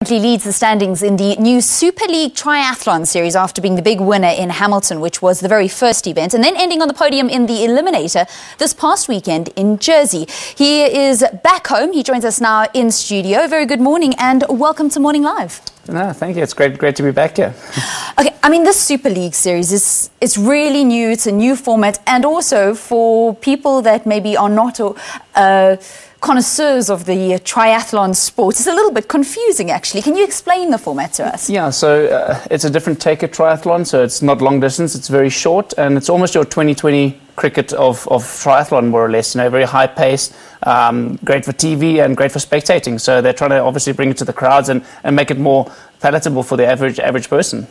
He leads the standings in the new Super League triathlon series after being the big winner in Hamilton, which was the very first event, and then ending on the podium in the eliminator this past weekend in Jersey. He is back home. He joins us now in studio. Very good morning and welcome to Morning Live. No, thank you. It's great to be back here. Okay, I mean, this Super League series it's really new. It's a new format, and also for people that maybe are not connoisseurs of the triathlon sport, it's a little bit confusing, actually. Can you explain the format to us? Yeah, so it's a different take at triathlon, so it's not long distance, it's very short, and it's almost your 2020 cricket of triathlon, more or less. You know, very high pace, great for TV and great for spectating. So they're trying to obviously bring it to the crowds and make it more palatable for the average person.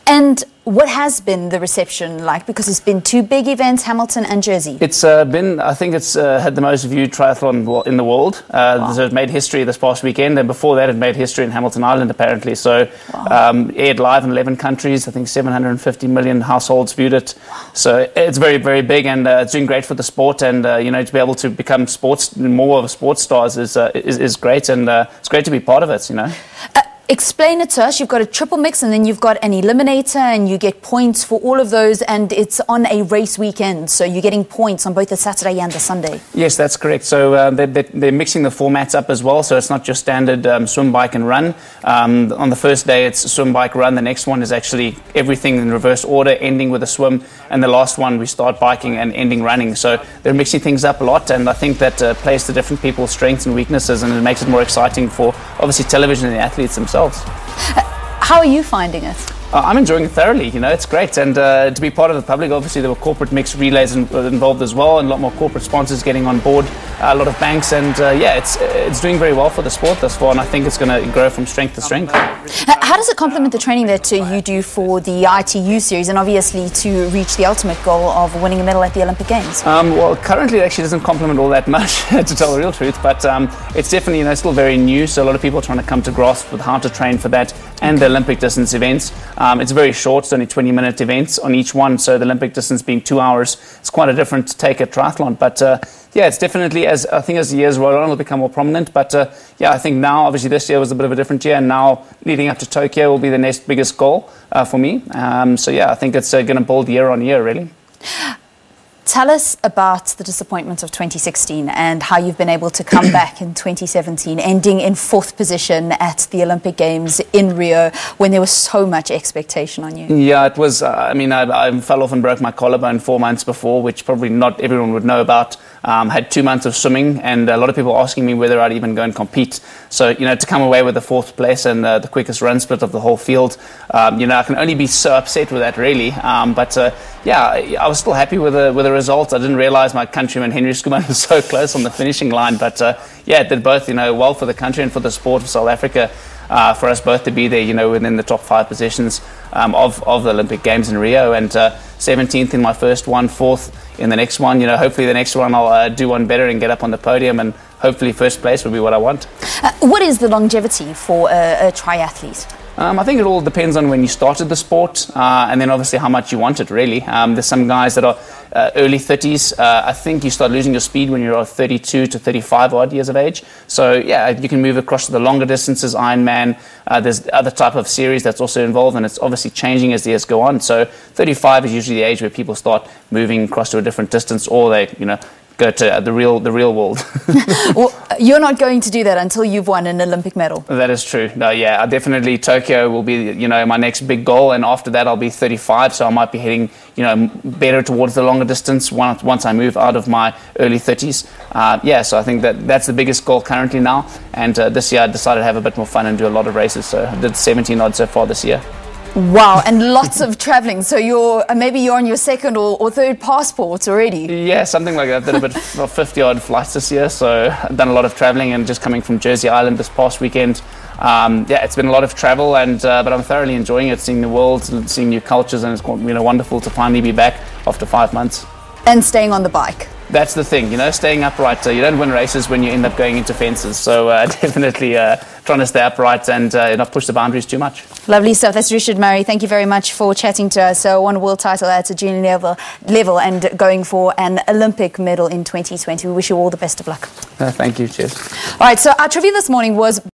And what has been the reception like? Because it's been two big events, Hamilton and Jersey. It's been, I think it's had the most viewed triathlon in the world. Wow. So it made history this past weekend, and before that it made history in Hamilton Island, apparently. So wow. Aired live in 11 countries. I think 750 million households viewed it. So it's very, very big, and it's doing great for the sport. And you know, to be able to become more of a sports stars is great, and it's great to be part of it. You know. Explain it to us. You've got a triple mix, and then you've got an eliminator, and you get points for all of those, and it's on a race weekend, so you're getting points on both the Saturday and the Sunday. Yes, that's correct. So they're mixing the formats up as well, so it's not just standard swim, bike and run. On the first day it's swim, bike, run. The next one is actually everything in reverse order, ending with a swim, and the last one we start biking and ending running. So they're mixing things up a lot, and I think that plays to different people's strengths and weaknesses, and it makes it more exciting for obviously television and the athletes themselves. How are you finding it? I'm enjoying it thoroughly, you know, it's great, and to be part of the public. Obviously there were corporate mixed relays involved as well, and a lot more corporate sponsors getting on board, a lot of banks, and yeah, it's doing very well for the sport thus far, and I think it's going to grow from strength to strength. How does it complement the training that you do for the ITU series, and obviously to reach the ultimate goal of winning a medal at the Olympic Games? Well, currently it actually doesn't complement all that much, to tell the real truth, but it's definitely, you know, still very new, so a lot of people are trying to come to grasp with how to train for that and the Olympic distance events. It's very short, it's only 20-minute events on each one, so the Olympic distance being 2 hours, it's quite a different take at triathlon. But yeah, it's definitely, as the years roll on, it'll become more prominent. But yeah, I think now, obviously this year was a bit of a different year, and now leading up to Tokyo will be the next biggest goal for me. So yeah, I think it's going to build year on year, really. Tell us about the disappointment of 2016 and how you've been able to come back in 2017, ending in 4th position at the Olympic Games in Rio when there was so much expectation on you. Yeah, it was, I mean, I fell off and broke my collarbone 4 months before, which probably not everyone would know about. Had 2 months of swimming, and a lot of people asking me whether I'd even go and compete. So, you know, to come away with the 4th place and the quickest run split of the whole field, you know, I can only be so upset with that, really. But yeah, I was still happy with the result. I didn't realize my countryman Henry Skuman was so close on the finishing line. But yeah, it did both, you know, well for the country and for the sport of South Africa. For us both to be there, you know, within the top 5 positions of the Olympic Games in Rio, and 17th in my first one, 4th in the next one. You know, hopefully the next one I'll do one better and get up on the podium, and hopefully first place will be what I want. What is the longevity for a triathlete? I think it all depends on when you started the sport, and then obviously how much you want it, really. There's some guys that are early 30s. I think you start losing your speed when you're 32 to 35 odd years of age. So yeah, you can move across to the longer distances, Ironman. There's other type of series that's also involved, and it's obviously changing as the years go on. So 35 is usually the age where people start moving across to a different distance, or they, you know, go to the real world. Well, you're not going to do that until you've won an Olympic medal. That is true. No, yeah, definitely Tokyo will be, you know, my next big goal, and after that I'll be 35, so I might be heading, you know, better towards the longer distance once I move out of my early 30s. Yeah, so I think that's the biggest goal currently now, and this year I decided to have a bit more fun and do a lot of races, so I did 17 odd so far this year. Wow, and lots of travelling. So maybe you're on your 2nd or 3rd passport already. Yeah, something like that. I did a bit of 50 odd flights this year, so I've done a lot of travelling, and just coming from Jersey Island this past weekend. Yeah, it's been a lot of travel, and but I'm thoroughly enjoying it, seeing the world, seeing new cultures, and it's, you know, wonderful to finally be back after 5 months. And staying on the bike. That's the thing, you know, staying upright. You don't win races when you end up going into fences. So definitely trying to stay upright and not push the boundaries too much. Lovely stuff. That's Richard Murray. Thank you very much for chatting to us. So won a world title at a junior level and going for an Olympic medal in 2020. We wish you all the best of luck. Thank you. Cheers. All right, so our trivia this morning was